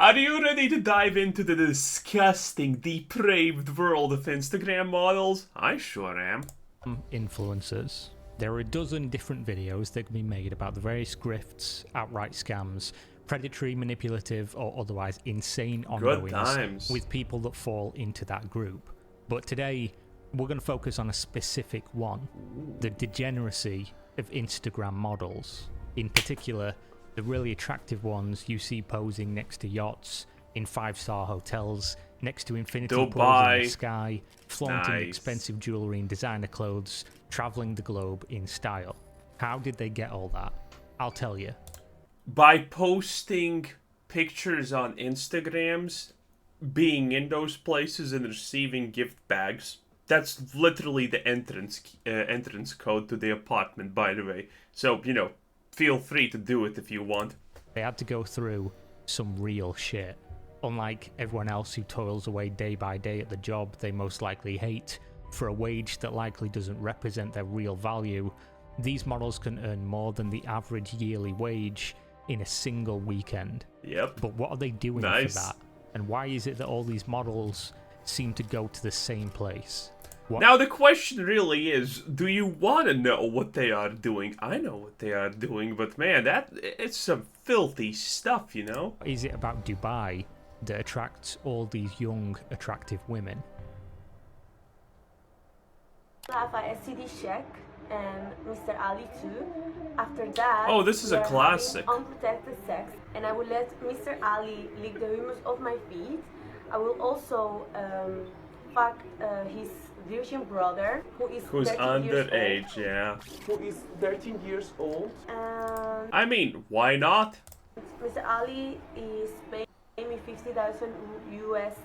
Are you ready to dive into the disgusting, depraved world of Instagram models? I sure am. Influencers. There are a dozen different videos that can be made about the various grifts, outright scams, predatory, manipulative, or otherwise insane ongoings with people that fall into that group. But today, we're going to focus on a specific one, the degeneracy of Instagram models. In particular, the really attractive ones you see posing next to yachts, in 5-star hotels, next to infinity pools in the sky, flaunting expensive jewelry and designer clothes, traveling the globe in style. How did they get all that? I'll tell you. By posting pictures on Instagrams, being in those places and receiving gift bags. That's literally the entrance code to the apartment, by the way. So, feel free to do it if you want. They had to go through some real shit. Unlike everyone else who toils away day by day at the job they most likely hate, for a wage that likely doesn't represent their real value, these models can earn more than the average yearly wage in a single weekend. Yep. But what are they doing for that? And why is it that all these models seem to go to the same place? Now the question really is, do you want to know what they are doing? I know what they are doing, but man, it's some filthy stuff, Is it about Dubai that attracts all these young, attractive women? I have a STD check and Mr. Ali too. After that, oh, this is a classic. Unprotected sex, and I will let Mr. Ali lick the humus of my feet. I will also fuck his virgin brother, who's underage, yeah. Who is 13 years old. I mean, why not? Mr. Ali is paying me $50,000 US.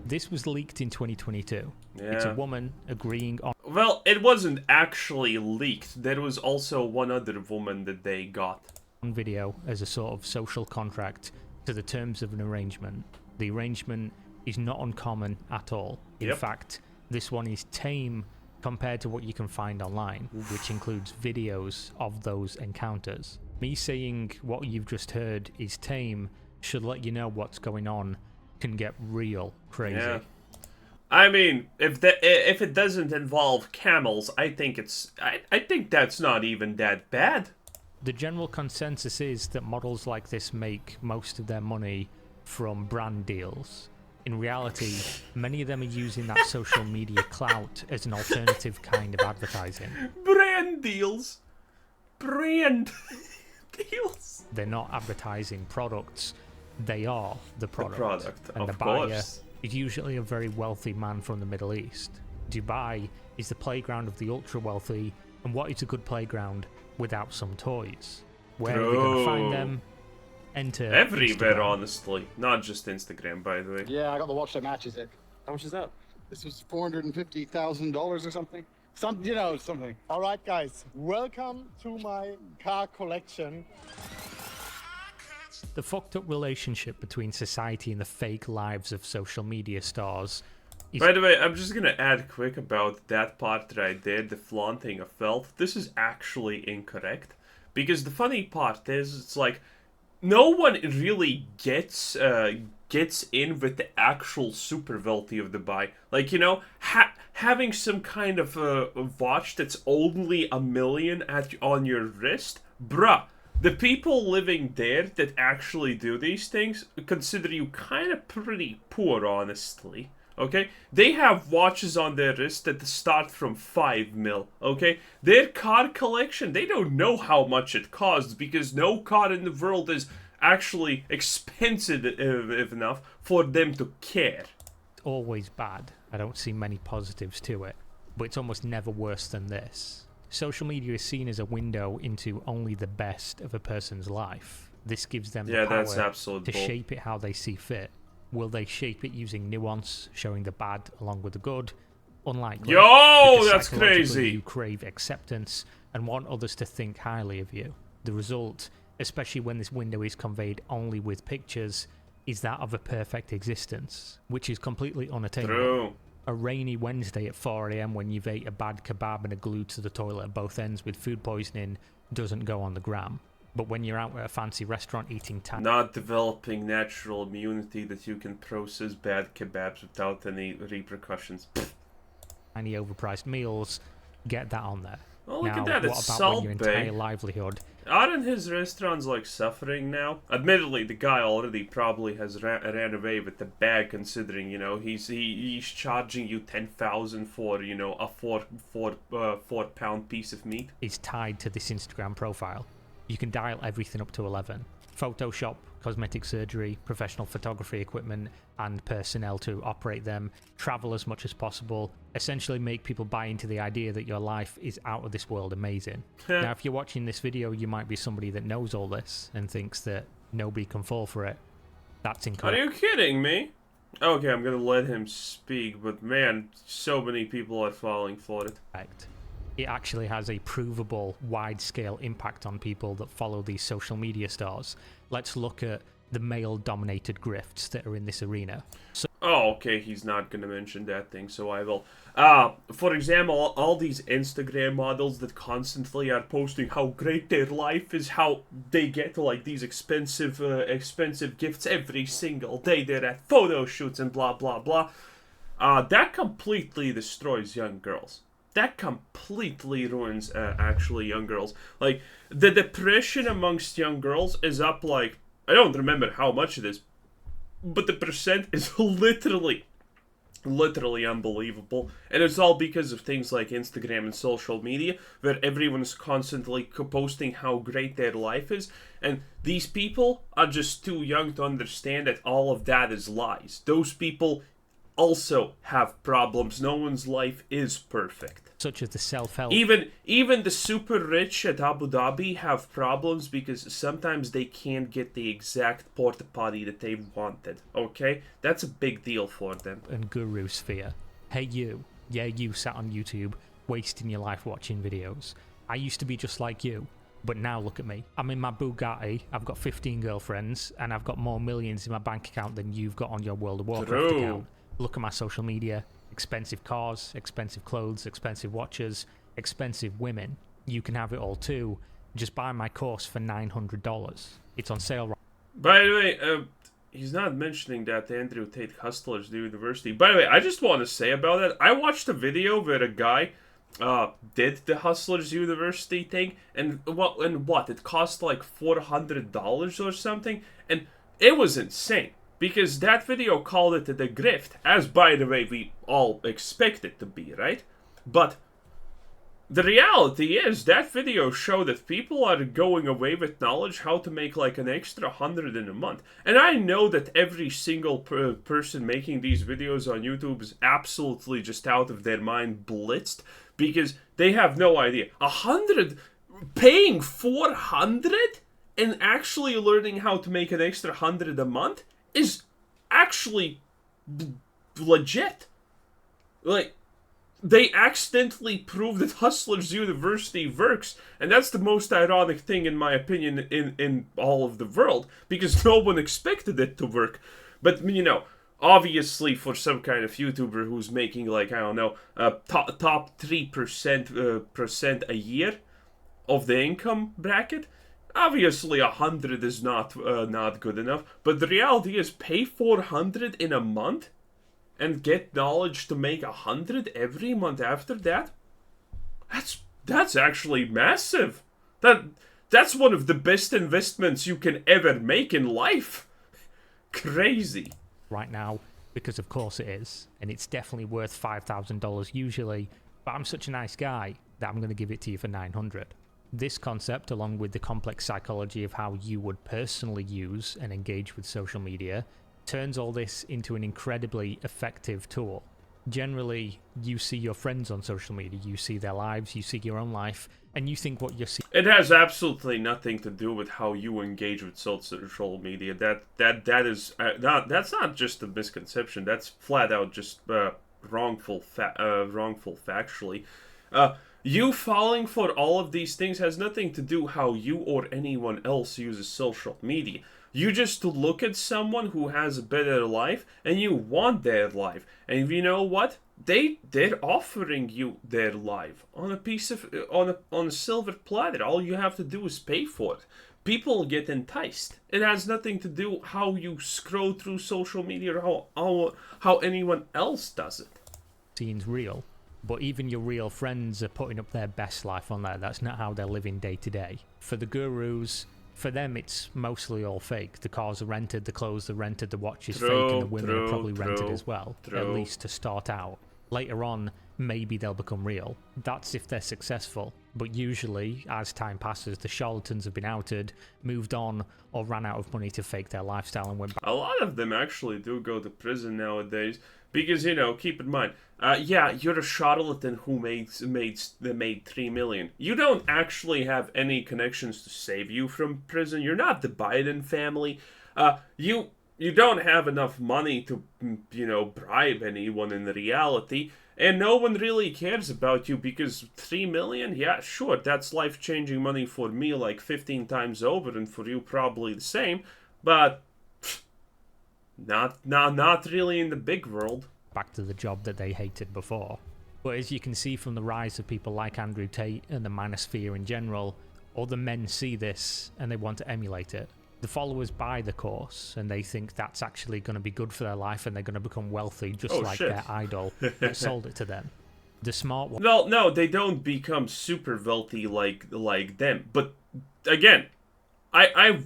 This was leaked in 2022. Yeah. It's a woman agreeing on... Well, it wasn't actually leaked. There was also one other woman that they got on video as a sort of social contract to the terms of an arrangement. The arrangement is not uncommon at all. In fact, this one is tame compared to what you can find online, which includes videos of those encounters. Me saying what you've just heard is tame should let you know what's going on can get real crazy. Yeah. I mean, if it doesn't involve camels, I think that's not even that bad. The general consensus is that models like this make most of their money from brand deals. In reality, many of them are using that social media clout as an alternative kind of advertising. Brand deals. Brand deals. They're not advertising products. They are the product. And the buyer is usually a very wealthy man from the Middle East. Dubai is the playground of the ultra-wealthy, and what is a good playground without some toys? Where are you going to find them? Enter everywhere, Instagram. Honestly. Not just Instagram, by the way. Yeah, I got the watch that matches it. How much is that? This was $450,000 or something. Something. All right, guys. Welcome to my car collection. The fucked up relationship between society and the fake lives of social media stars. By the way, I'm just gonna add quick about that part right there, the flaunting of wealth. This is actually incorrect. Because the funny part is, it's like, no one really gets in with the actual super wealthy of Dubai. Like, having some kind of a watch that's only $1 million on your wrist, bruh. The people living there that actually do these things consider you kind of pretty poor, honestly. Okay? They have watches on their wrist that start from 5 mil. Okay? Their car collection, they don't know how much it costs because no car in the world is actually expensive enough for them to care. It's always bad. I don't see many positives to it. But it's almost never worse than this. Social media is seen as a window into only the best of a person's life. This gives them the power to shape it how they see fit. Will they shape it using nuance, showing the bad along with the good? Unlikely. Yo, that's crazy. You crave acceptance and want others to think highly of you. The result, especially when this window is conveyed only with pictures, is that of a perfect existence, which is completely unattainable. True. A rainy Wednesday at 4 AM when you've ate a bad kebab and are glued to the toilet at both ends with food poisoning doesn't go on the gram. But when you're out at a fancy restaurant eating not developing natural immunity that you can process bad kebabs without any repercussions. tiny overpriced meals, get that on there. Oh, look now, at that, what it's about Salt when your Bay. entire livelihood... Aren't his restaurants, like, suffering now? Admittedly, the guy already probably has ran away with the bag, considering, you know, he's charging you 10,000 for, you know, a 4 pound piece of meat. ...is tied to this Instagram profile. You can dial everything up to 11. Photoshop, cosmetic surgery, professional photography equipment, and personnel to operate them, travel as much as possible, essentially make people buy into the idea that your life is out of this world amazing. Now, if you're watching this video, you might be somebody that knows all this and thinks that nobody can fall for it. That's incorrect. Are you kidding me? Okay, I'm gonna let him speak, but man, so many people are falling for it. It actually has a provable, wide-scale impact on people that follow these social media stars. Let's look at the male-dominated grifts that are in this arena. Oh, okay, he's not gonna mention that thing, so I will. For example, all these Instagram models that constantly are posting how great their life is, how they get like these expensive gifts every single day. They're at photo shoots and blah blah blah. That completely destroys young girls. That completely ruins actually young girls. Like, the depression amongst young girls is up, like, I don't remember how much it is, but the percent is literally unbelievable. And it's all because of things like Instagram and social media, where everyone is constantly posting how great their life is. And these people are just too young to understand that all of that is lies. Those people also have problems. No one's life is perfect. Such as the self-help. Even the super rich at Abu Dhabi have problems because sometimes they can't get the exact porta potty that they wanted. Okay, that's a big deal for them. And guru sphere. Hey you, yeah, you sat on YouTube wasting your life watching videos. I used to be just like you, but now look at me. I'm in my Bugatti. I've got 15 girlfriends, and I've got more millions in my bank account than you've got on your World of Warcraft account. Look at my social media. Expensive cars, expensive clothes, expensive watches, expensive women. You can have it all too. Just buy my course for $900. It's on sale right. By the way, he's not mentioning that Andrew Tate Hustlers University. By the way, I just want to say about that. I watched a video where a guy did the Hustlers University thing, and what? It cost like $400 or something, and it was insane. Because that video called it the grift, as by the way we all expect it to be, right? But the reality is that video showed that people are going away with knowledge how to make like an extra 100 in a month. And I know that every single person making these videos on YouTube is absolutely just out of their mind blitzed because they have no idea. 100, paying 400 and actually learning how to make an extra 100 a month is actually legit. Like, they accidentally proved that Hustlers University works, and that's the most ironic thing, in my opinion, in all of the world, because no one expected it to work. But, you know, obviously for some kind of YouTuber who's making, like, I don't know, top 3% a year of the income bracket, obviously 100 is not good enough, but the reality is pay 400 in a month and get knowledge to make 100 every month after that. That's actually massive. That's one of the best investments you can ever make in life. Crazy. Right now, because of course it is, and it's definitely worth $5,000 usually, but I'm such a nice guy that I'm going to give it to you for 900. This concept, along with the complex psychology of how you would personally use and engage with social media, turns all this into an incredibly effective tool. Generally, you see your friends on social media, you see their lives, you see your own life, and you think what you're seeing. It has absolutely nothing to do with how you engage with social media. That's not just a misconception. That's flat out just wrongful factually. You falling for all of these things has nothing to do how you or anyone else uses social media. You just look at someone who has a better life and you want their life. And you know what? They're offering you their life on a piece of on a silver platter. All you have to do is pay for it. people get enticed. It has nothing to do how you scroll through social media or how anyone else does it. Seems real, but even your real friends are putting up their best life on there. That's not how they're living day to day. For the gurus, for them it's mostly all fake. The cars are rented, the clothes are rented, the watch is fake, and the women are probably rented as well, at least to start out. Later on, maybe they'll become real. That's if they're successful. But usually, as time passes, the charlatans have been outed, moved on, or ran out of money to fake their lifestyle and went back. A lot of them actually do go to prison nowadays because, you know, keep in mind, yeah, you're a charlatan who made 3 million. You don't actually have any connections to save you from prison. You're not the Biden family. You don't have enough money to, you know, bribe anyone in reality. And no one really cares about you because 3 million? Yeah, sure, that's life-changing money for me like 15 times over, and for you probably the same. But not really in the big world. Back to the job that they hated before. But as you can see from the rise of people like Andrew Tate and the manosphere in general, other men see this and they want to emulate it. The followers buy the course and they think that's actually going to be good for their life and they're going to become wealthy just like their idol that sold it to them. The smart one. Well, no, they don't become super wealthy like them. But again, I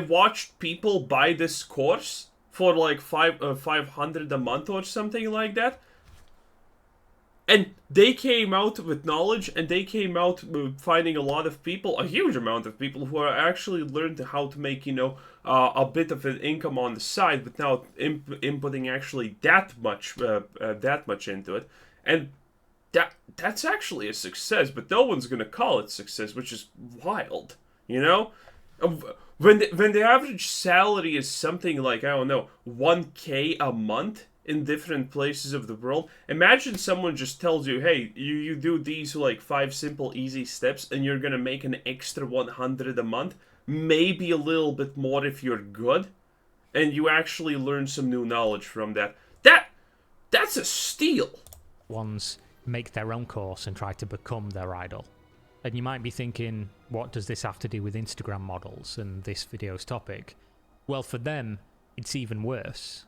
watched people buy this course for like 500 a month or something like that. And they came out with knowledge, and they came out finding a lot of people, a huge amount of people who are actually learned how to make, you know, a bit of an income on the side, without inputting actually that much into it. And that's actually a success, but no one's gonna call it success, which is wild, you know. When the average salary is something like, I don't know, 1K a month in different places of the world. Imagine someone just tells you, hey, you do these like 5 simple easy steps and you're gonna make an extra 100 a month, maybe a little bit more if you're good, and you actually learn some new knowledge from that. That's a steal. Ones make their own course and try to become their idol. And you might be thinking, what does this have to do with Instagram models and this video's topic? Well, for them, it's even worse.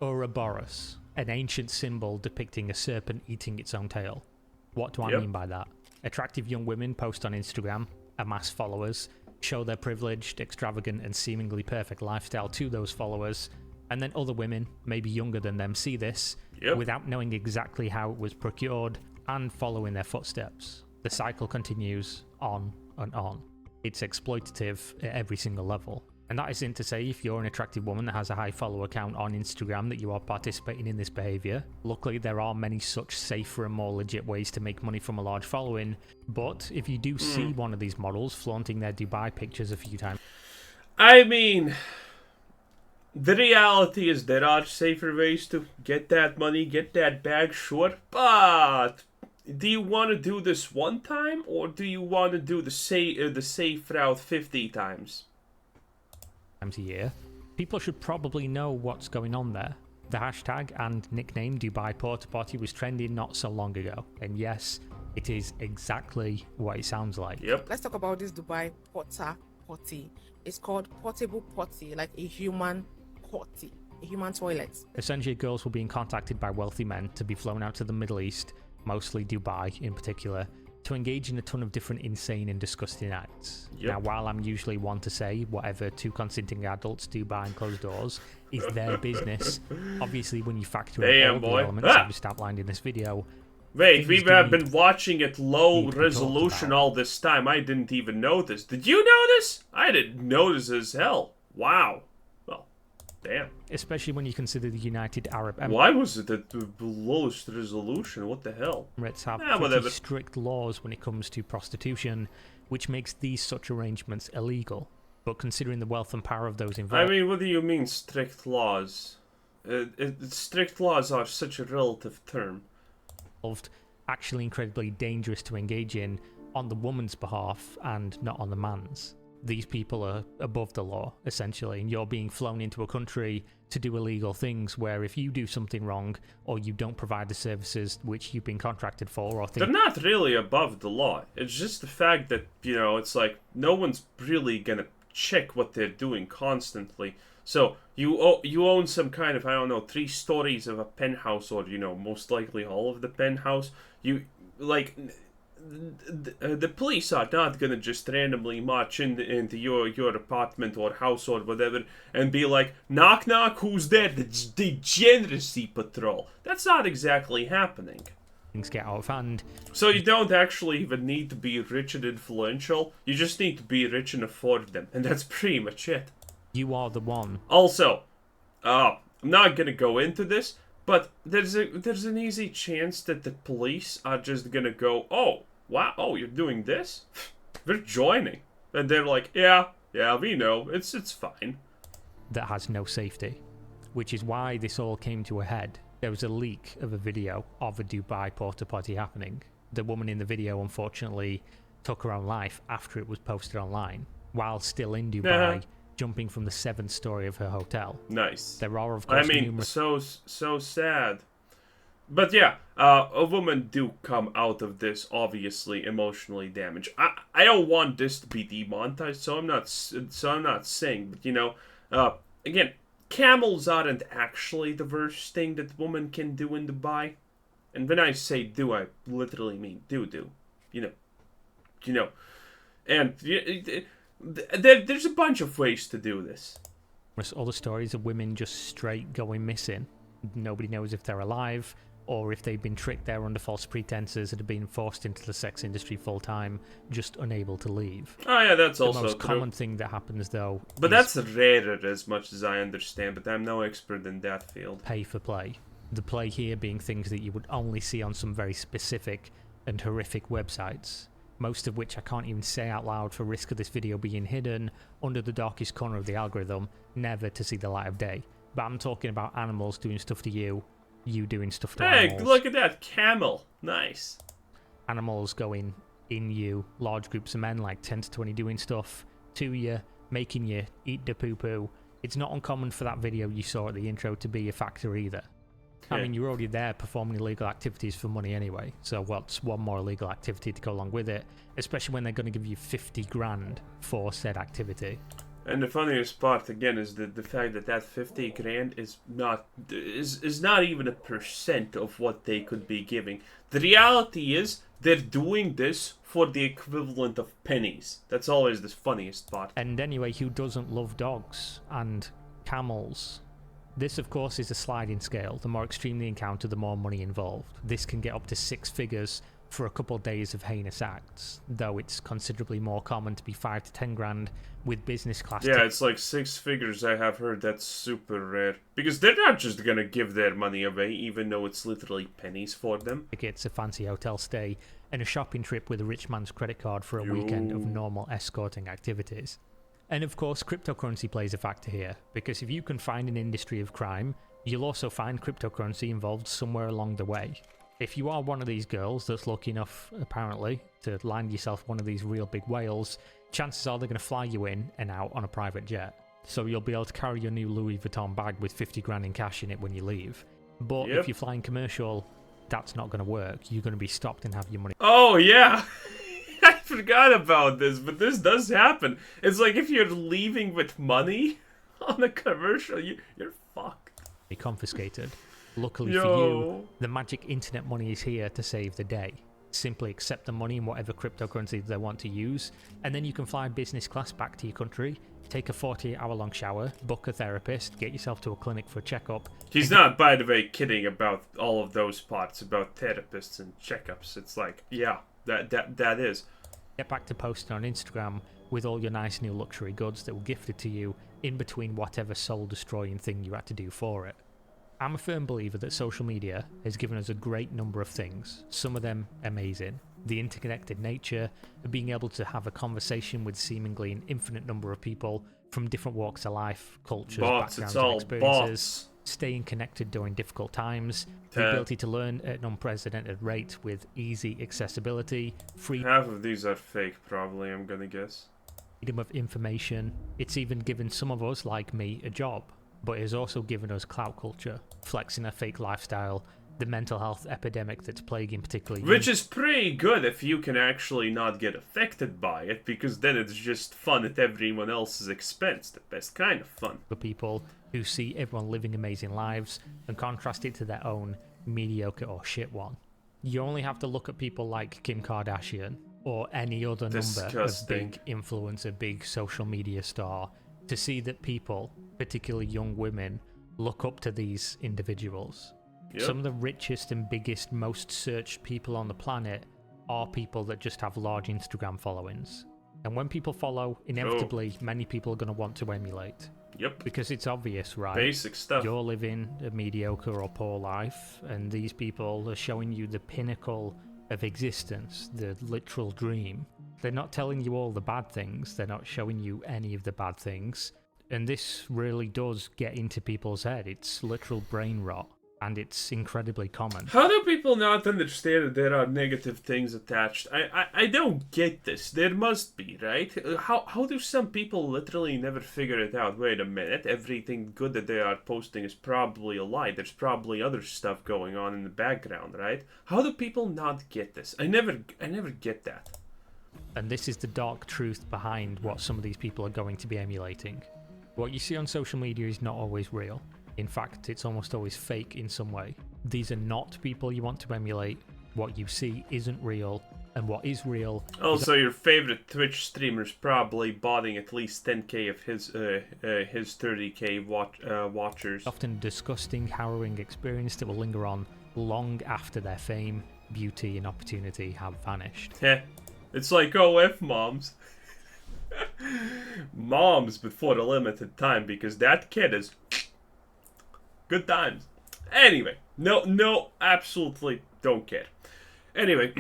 Ouroboros, an ancient symbol depicting a serpent eating its own tail. What do I mean by that? Attractive young women post on Instagram, amass followers, show their privileged, extravagant, and seemingly perfect lifestyle to those followers, and then other women, maybe younger than them, see this without knowing exactly how it was procured and follow in their footsteps. The cycle continues on and on. It's exploitative at every single level. And that isn't to say if you're an attractive woman that has a high follower count on Instagram that you are participating in this behaviour. Luckily, there are many such safer and more legit ways to make money from a large following. But if you do see one of these models flaunting their Dubai pictures a few times... I mean, the reality is there are safer ways to get that money, get that bag, sure. But do you want to do this one time, or do you want to do the safe route 50 times? A year, people should probably know what's going on there. The hashtag and nickname Dubai Porta Potty was trending not so long ago, and yes, it is exactly what it sounds like. Yep. Let's talk about this Dubai Porta Potty. It's called portable potty, like a human potty, a human toilet. Essentially, girls were being contacted by wealthy men to be flown out to the Middle East, mostly Dubai in particular, to engage in a ton of different insane and disgusting acts. Now, while I'm usually one to say whatever 2 consenting adults do behind closed doors is their business, obviously when you factor in all the elements I've just outlined in this video... Wait, we have been watching at low resolution all this time. I didn't even notice. Did you notice? I didn't notice as hell. Wow. Well, damn. Especially when you consider the United Arab Emirates. Why was it at the lowest resolution? What the hell? Emirates have pretty strict laws when it comes to prostitution, which makes these such arrangements illegal. But considering the wealth and power of those involved... I mean, what do you mean strict laws? Strict laws are such a relative term. Actually incredibly dangerous to engage in on the woman's behalf and not on the man's. these people are above the law, essentially, and you're being flown into a country to do illegal things where if you do something wrong or you don't provide the services which you've been contracted for or they're not really above the law. It's just the fact that, it's like no one's really gonna check what they're doing constantly. So you own some kind of, I don't know, 3 stories of a penthouse, or most likely all of the penthouse. The police are not gonna just randomly march into your apartment or house or whatever and be like, knock knock, who's there? The degeneracy patrol. That's not exactly happening. Things get out of hand. So you don't actually even need to be rich and influential. You just need to be rich and afford them, and that's pretty much it. You are the one. Also, I'm not gonna go into this, but there's an easy chance that the police are just gonna go, oh, wow, oh, you're doing this? We're joining. And they're like, yeah, we know, it's fine. That has no safety, which is why this all came to a head. There was a leak of a video of a Dubai porta potty happening. The woman in the video, unfortunately, took her own life after it was posted online, while still in Dubai, jumping from the 7th story of her hotel. Nice. There are, of course, numerous... so sad. But yeah, a woman do come out of this obviously emotionally damaged. I don't want this to be demonetized, so I'm not saying, but again, camels aren't actually the worst thing that woman can do in Dubai. And when I say do, I literally mean do. And there's a bunch of ways to do this. There's other stories of women just straight going missing. Nobody knows if they're alive, or if they've been tricked there under false pretenses and have been forced into the sex industry full-time, just unable to leave. Oh yeah, that's also the most common thing that happens, though, but that's rarer as much as I understand, but I'm no expert in that field. Pay for play. The play here being things that you would only see on some very specific and horrific websites, most of which I can't even say out loud for risk of this video being hidden under the darkest corner of the algorithm, never to see the light of day. But I'm talking about animals doing stuff to you doing stuff to animals. Hey, look at that camel. Nice. Animals going in you, large groups of men, like 10 to 20, doing stuff to you, making you eat the poo-poo. It's not uncommon for that video you saw at the intro to be a factor either. I mean, you're already there performing illegal activities for money anyway, so what's one more illegal activity to go along with it, especially when they're going to give you 50 grand for said activity. And the funniest part, again, is the fact that 50 grand is not even 1% of what they could be giving. The reality is, they're doing this for the equivalent of pennies. That's always the funniest part. And anyway, who doesn't love dogs and camels? This, of course, is a sliding scale. The more extreme the encounter, the more money involved. This can get up to 6 figures for a couple of days of heinous acts, though it's considerably more common to be 5 to 10 grand with business class. Yeah, it's like 6 figures, I have heard. That's super rare. Because they're not just gonna give their money away, even though it's literally pennies for them. Tickets, a fancy hotel stay, and a shopping trip with a rich man's credit card for a weekend of normal escorting activities. And of course, cryptocurrency plays a factor here, because if you can find an industry of crime, you'll also find cryptocurrency involved somewhere along the way. If you are one of these girls that's lucky enough, apparently, to land yourself one of these real big whales, chances are they're going to fly you in and out on a private jet. So you'll be able to carry your new Louis Vuitton bag with 50 grand in cash in it when you leave. But if you're flying commercial, that's not going to work. You're going to be stopped and have your money. Oh, yeah! I forgot about this, but this does happen. It's like if you're leaving with money on a commercial, you're fucked. Be confiscated. Luckily for you, the magic internet money is here to save the day. Simply accept the money in whatever cryptocurrency they want to use, and then you can fly business class back to your country, take a 48-hour-long shower, book a therapist, get yourself to a clinic for a checkup. He's not, by the way, kidding about all of those parts about therapists and checkups. It's like, yeah, that is. Get back to posting on Instagram with all your nice new luxury goods that were gifted to you in between whatever soul-destroying thing you had to do for it. I'm a firm believer that social media has given us a great number of things, some of them amazing. The interconnected nature of being able to have a conversation with seemingly an infinite number of people from different walks of life, cultures, backgrounds and experiences, staying connected during difficult times, the ability to learn at an unprecedented rate with easy accessibility, free... Half of these are fake, probably, I'm gonna guess. freedom of information. It's even given some of us, like me, a job, but it has also given us clout culture, flexing a fake lifestyle, the mental health epidemic that's plaguing particularly Which is pretty good if you can actually not get affected by it, because then it's just fun at everyone else's expense. The best kind of fun. For people who see everyone living amazing lives and contrast it to their own mediocre or shit one. You only have to look at people like Kim Kardashian or any other number of big influencer, big social media star to see that people, particularly young women, look up to these individuals. Yep. Some of the richest and biggest, most searched people on the planet are people that just have large Instagram followings. And when people follow, inevitably, many people are going to want to emulate. Yep. Because it's obvious, right? Basic stuff. You're living a mediocre or poor life, and these people are showing you the pinnacle of existence, the literal dream. They're not telling you all the bad things, they're not showing you any of the bad things. And this really does get into people's head. It's literal brain rot. And it's incredibly common. How do people not understand that there are negative things attached? I don't get this. There must be, right? How do some people literally never figure it out? Wait a minute, everything good that they are posting is probably a lie. There's probably other stuff going on in the background, right? How do people not get this? I never get that. And this is the dark truth behind what some of these people are going to be emulating. What you see on social media is not always real. In fact, it's almost always fake in some way. These are not people you want to emulate. What you see isn't real, and what is real... Also, your favorite Twitch streamer's probably botting at least 10k of his 30k watchers. Often a disgusting, harrowing experience that will linger on long after their fame, beauty, and opportunity have vanished. Heh. It's like OF moms. Moms, but for a limited time, because that kid is... good times. Anyway, no, absolutely don't care. Anyway,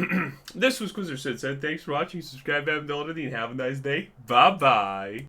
this was Quizzer Sensei. Thanks for watching. Subscribe if you haven't already, and have a nice day. Bye-bye.